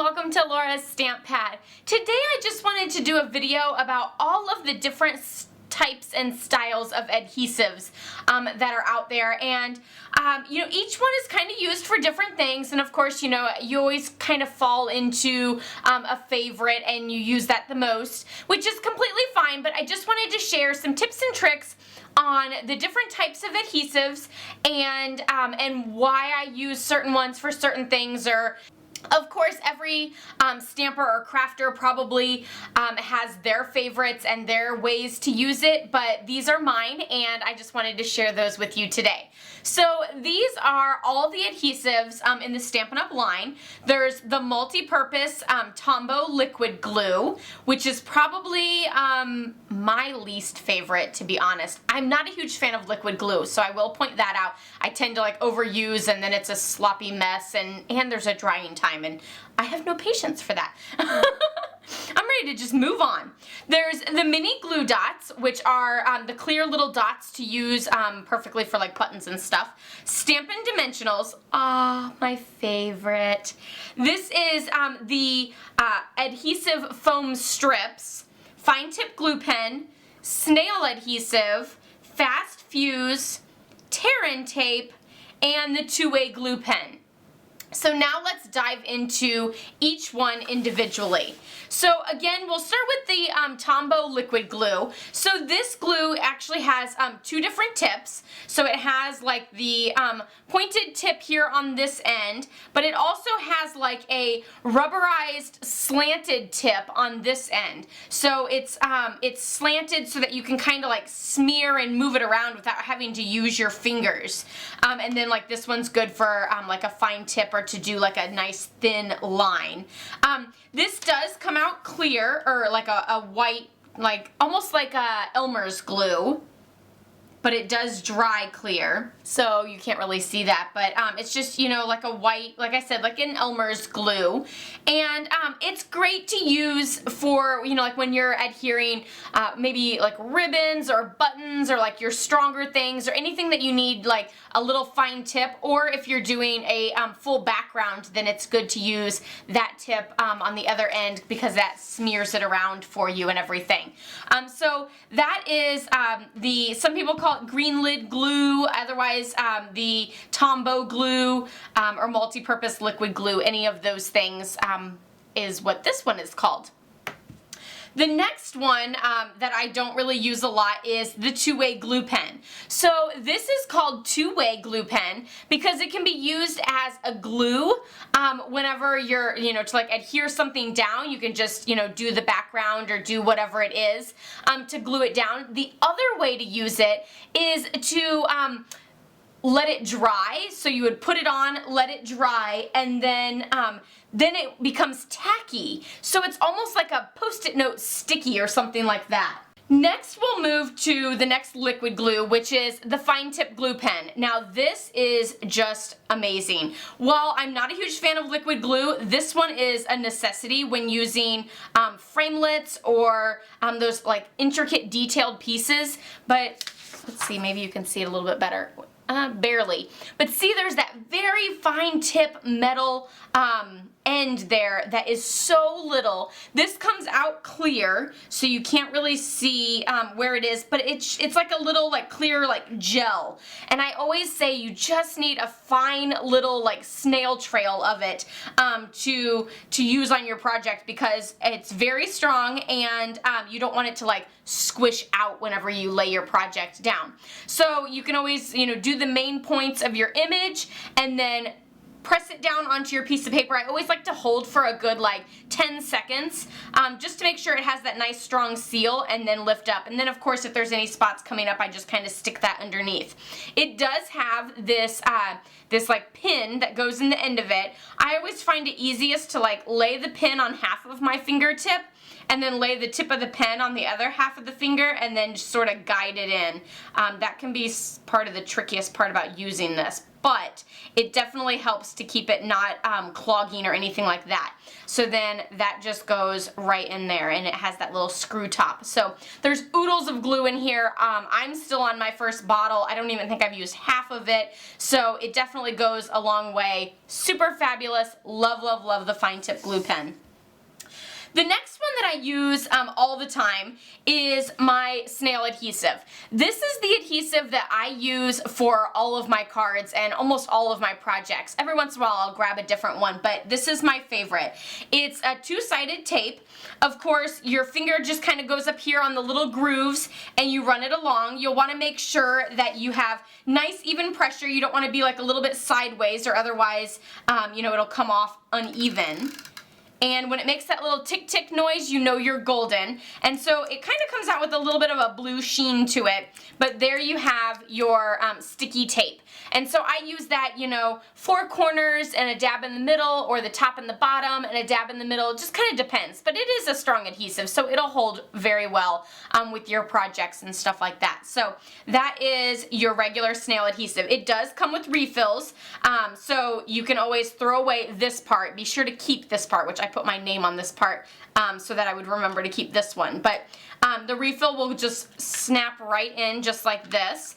welcome to Laura's Stamp Pad. Today I just wanted to do a video about all of the different types and styles of adhesives that are out there, and each one is kind of used for different things, and of course you always kind of fall into a favorite and you use that the most, which is completely fine, but I just wanted to share some tips and tricks on the different types of adhesives and why I use certain ones for certain things. Or of course, every stamper or crafter probably has their favorites and their ways to use it, but these are mine and I just wanted to share those with you today. So these are all the adhesives in the Stampin' Up! Line. There's the multi-purpose Tombow liquid glue, which is probably my least favorite, to be honest. I'm not a huge fan of liquid glue, so I will point that out. I tend to overuse and then it's a sloppy mess, and there's a drying time, and I have no patience for that. I'm ready to just move on. There's the mini glue dots, which are the clear little dots to use perfectly for buttons and stuff. Stampin' Dimensionals, my favorite. This is the adhesive foam strips, fine tip glue pen, Snail adhesive, fast fuse, Taryn tape, and the two-way glue pen. So now let's dive into each one individually. So again, we'll start with the Tombow liquid glue. So this glue actually has two different tips. So it has the pointed tip here on this end, but it also has a rubberized slanted tip on this end. So it's slanted so that you can kind of smear and move it around without having to use your fingers. And then this one's good for a fine tip or to do a nice thin line. This does come out clear, or a white, almost like a Elmer's glue, but it does dry clear, so you can't really see that, but it's just, like a white, like I said, like an Elmer's glue, and it's great to use for, when you're adhering maybe ribbons or buttons or your stronger things or anything that you need a little fine tip, or if you're doing a full background, then it's good to use that tip on the other end because that smears it around for you and everything. So that is some people call it green lid glue, otherwise the Tombow glue or multi-purpose liquid glue. Any of those things is what this one is called. The next one that I don't really use a lot is the two-way glue pen. So this is called two-way glue pen because it can be used as a glue whenever you're, to adhere something down. You can just, do the background or do whatever it is to glue it down. The other way to use it is to let it dry. So you would put it on, let it dry, and then it becomes tacky. So it's almost like a Post-it note sticky or something like that. Next, we'll move to the next liquid glue, which is the fine tip glue pen. Now this is just amazing. While I'm not a huge fan of liquid glue, this one is a necessity when using framelits or those intricate detailed pieces. But let's see, maybe you can see it a little bit better. Barely. But see, there's that very fine tip metal end there that is so little. This comes out clear, so you can't really see where it is, but it's like a little clear gel. And I always say you just need a fine little snail trail of it to use on your project because it's very strong and you don't want it to squish out whenever you lay your project down. So you can always do the main points of your image and then press it down onto your piece of paper. I always like to hold for a good 10 seconds just to make sure it has that nice strong seal, and then lift up. And then of course if there's any spots coming up, I just kind of stick that underneath. It does have this pin that goes in the end of it. I always find it easiest to lay the pin on half of my fingertip and then lay the tip of the pen on the other half of the finger and then just sort of guide it in. That can be part of the trickiest part about using this. but it definitely helps to keep it not clogging or anything like that. So then that just goes right in there, and it has that little screw top. So there's oodles of glue in here. I'm still on my first bottle. I don't even think I've used half of it, so it definitely goes a long way. Super fabulous. Love, love, love the fine tip glue pen. The next one that I use all the time is my Snail adhesive. This is the adhesive that I use for all of my cards and almost all of my projects. Every once in a while I'll grab a different one, but this is my favorite. It's a two-sided tape. Of course, your finger just kind of goes up here on the little grooves and you run it along. You'll want to make sure that you have nice even pressure. You don't want to be like a little bit sideways, or otherwise, you know, it'll come off uneven. And when it makes that little tick tick noise, you know you're golden. And so it kind of comes out with a little bit of a blue sheen to it, but there you have your sticky tape. And so I use that, you know, 4 corners and a dab in the middle, or the top and the bottom and a dab in the middle. It just kind of depends, but it is a strong adhesive, so it'll hold very well with your projects and stuff like that. So that is your regular Snail adhesive. It does come with refills, so you can always throw away this part. Be sure to keep this part, which I put my name on this part so that I would remember to keep this one. But the refill will just snap right in just like this.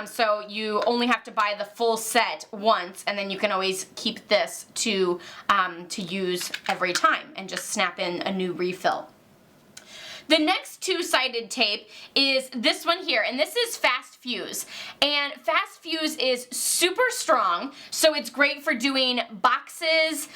So you only have to buy the full set once, and then you can always keep this to use every time and just snap in a new refill. The next two-sided tape is this one here, and this is Fast Fuse. And Fast Fuse is super strong, so it's great for doing boxes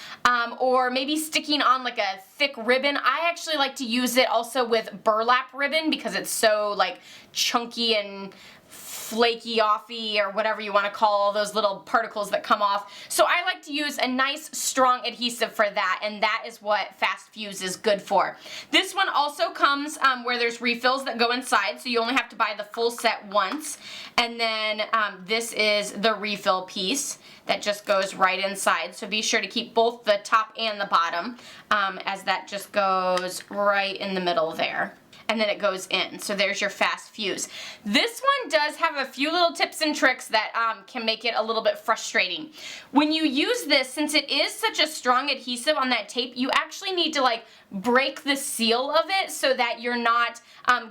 or maybe sticking on like a thick ribbon. I actually like to use it also with burlap ribbon because it's so like chunky and flaky offy, or whatever you want to call all those little particles that come off. So I like to use a nice strong adhesive for that, and that is what Fast Fuse is good for. This one also comes where there's refills that go inside, so you only have to buy the full set once. And then this is the refill piece that just goes right inside. So be sure to keep both the top and the bottom, as that just goes right in the middle there. And then it goes in. So there's your Fast Fuse. This one does have a few little tips and tricks that can make it a little bit frustrating. When you use this, since it is such a strong adhesive on that tape, you actually need to like break the seal of it so that you're not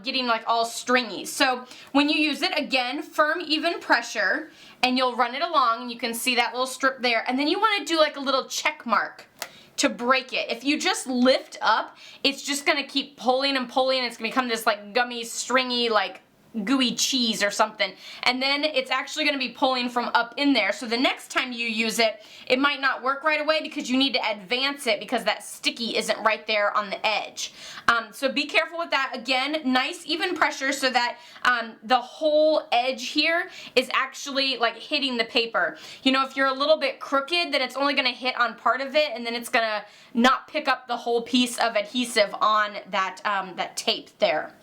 getting like all stringy. So when you use it, again, firm even pressure, and you'll run it along, and you can see that little strip there, and then you want to do like a little check mark to break it. If you just lift up, it's just gonna keep pulling and pulling, and it's gonna become this like gummy, stringy, like gooey cheese or something. And then it's actually gonna be pulling from up in there. So the next time you use it, it might not work right away because you need to advance it because that sticky isn't right there on the edge. So be careful with that. Again, nice even pressure so that the whole edge here is actually like hitting the paper. You know, if you're a little bit crooked, then it's only gonna hit on part of it, and then it's gonna not pick up the whole piece of adhesive on that, that tape there.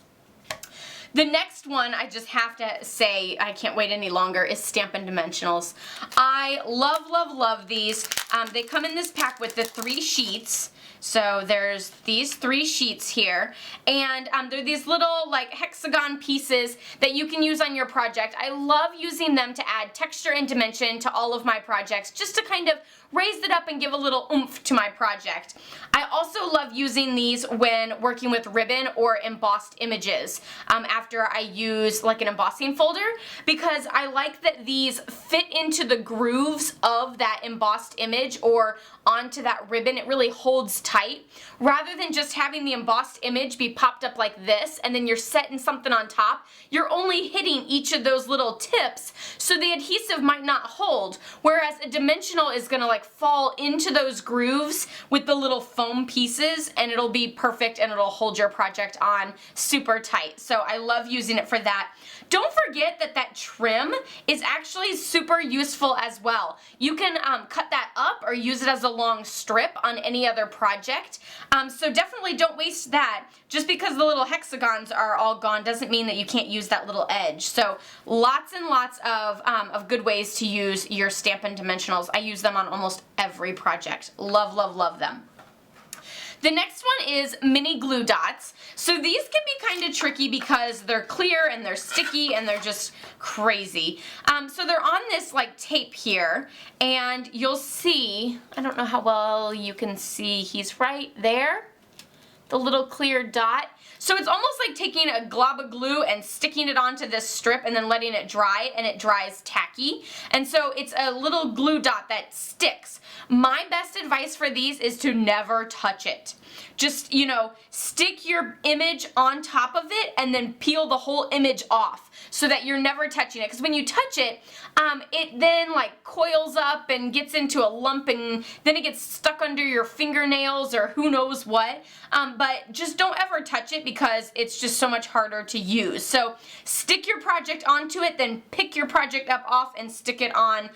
The next one, I just have to say, I can't wait any longer, is Stampin' Dimensionals. I love, love, love these. They come in this pack with the 3 sheets. So there's these 3 sheets here, and they're these little like hexagon pieces that you can use on your project. I love using them to add texture and dimension to all of my projects, just to kind of raise it up and give a little oomph to my project. I also love using these when working with ribbon or embossed images after I use like an embossing folder, because I like that these fit into the grooves of that embossed image or onto that ribbon. It really holds tight rather than just having the embossed image be popped up like this and then you're setting something on top. You're only hitting each of those little tips, so the adhesive might not hold, whereas a dimensional is gonna like fall into those grooves with the little foam pieces, and it'll be perfect and it'll hold your project on super tight. So I love using it for that. Don't forget that that trim is actually super useful as well. You can cut that up or use it as a long strip on any other project. So definitely don't waste that. Just because the little hexagons are all gone doesn't mean that you can't use that little edge. So lots and lots of good ways to use your Stampin' Dimensionals. I use them on almost every project. Love, love, love them. The next one is mini glue dots. So these can be kind of tricky because they're clear and they're sticky and they're just crazy. So they're on this like tape here, and you'll see, I don't know how well you can see, he's right there, the little clear dot. So it's almost like taking a glob of glue and sticking it onto this strip and then letting it dry, and it dries tacky. And so it's a little glue dot that sticks. My best advice for these is to never touch it. Just, you know, stick your image on top of it and then peel the whole image off so that you're never touching it. Because when you touch it, it then like coils up and gets into a lump, and then it gets stuck under your fingernails or who knows what. But just don't ever touch it because it's just so much harder to use. So stick your project onto it, then pick your project up off and stick it on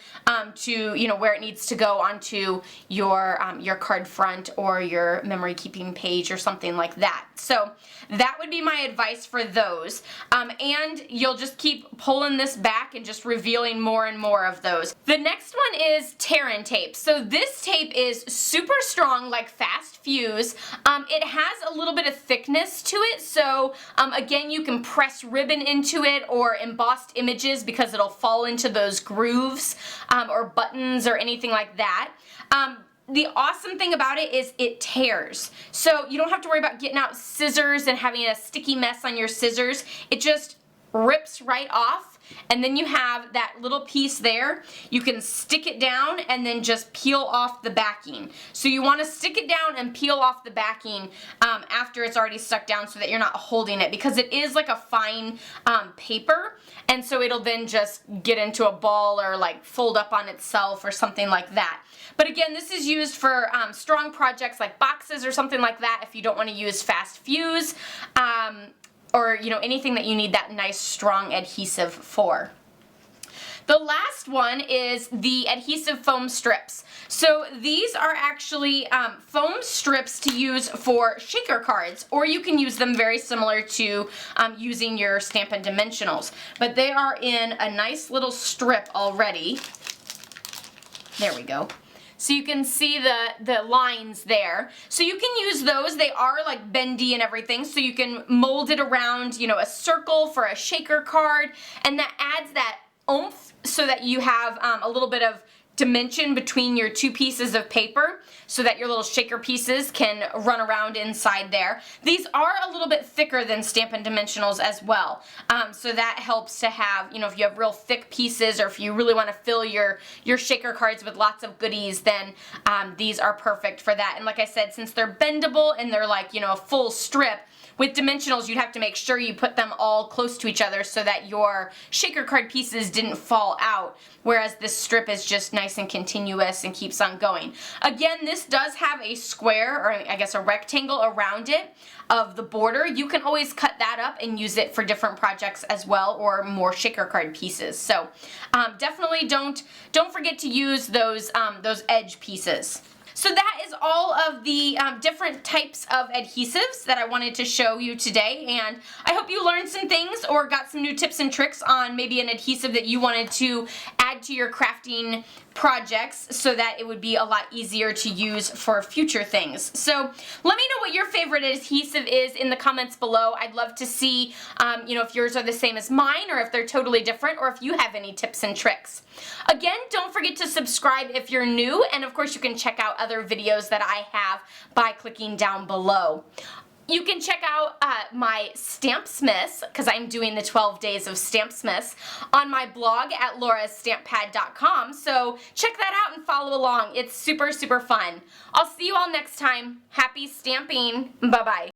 to, you know, where it needs to go, onto your card front or your memory keeping page or something like that. So that would be my advice for those. And you'll just keep pulling this back and just revealing more and more of those. The next one is Taryn Tapes. So this tape is super strong, like fast fuse. It has a little bit of thickness to it, so again, you can press ribbon into it or embossed images because it'll fall into those grooves or buttons or anything like that. The awesome thing about it is it tears. So you don't have to worry about getting out scissors and having a sticky mess on your scissors. It just rips right off. And then you have that little piece there. You can stick it down and then just peel off the backing. So you want to stick it down and peel off the backing after it's already stuck down so that you're not holding it, because it is like a fine paper, and so it'll then just get into a ball or like fold up on itself or something like that. But again, this is used for strong projects like boxes or something like that if you don't want to use fast fuse. Or, you know, anything that you need that nice strong adhesive for. The last one is the adhesive foam strips. So these are actually foam strips to use for shaker cards, or you can use them very similar to using your Stampin' dimensionals. But they are in a nice little strip already. There we go. So you can see the lines there. So you can use those. They are like bendy and everything, so you can mold it around, you know, a circle for a shaker card, and that adds that oomph so that you have a little bit of dimension between your two pieces of paper so that your little shaker pieces can run around inside there. These are a little bit thicker than Stampin' Dimensionals as well. So that helps to have, you know, if you have real thick pieces or if you really want to fill your shaker cards with lots of goodies, then these are perfect for that. And like I said, since they're bendable and they're like, you know, a full strip, with dimensionals, you'd have to make sure you put them all close to each other so that your shaker card pieces didn't fall out, whereas this strip is just nice and continuous and keeps on going. Again, this does have a square, or I guess a rectangle around it of the border. You can always cut that up and use it for different projects as well, or more shaker card pieces. So definitely don't forget to use those edge pieces. So that is all of the different types of adhesives that I wanted to show you today, and I hope you learned some things or got some new tips and tricks on maybe an adhesive that you wanted to add to your crafting projects so that it would be a lot easier to use for future things. So let me know what your favorite adhesive is in the comments below. I'd love to see you know, if yours are the same as mine, or if they're totally different, or if you have any tips and tricks. Again, don't forget to subscribe if you're new, and of course you can check out other videos that I have by clicking down below. You can check out my Stampsmiths, because I'm doing the 12 days of Stampsmiths, on my blog at laurastamppad.com, so check that out and follow along. It's super, super fun. I'll see you all next time. Happy stamping. Bye-bye.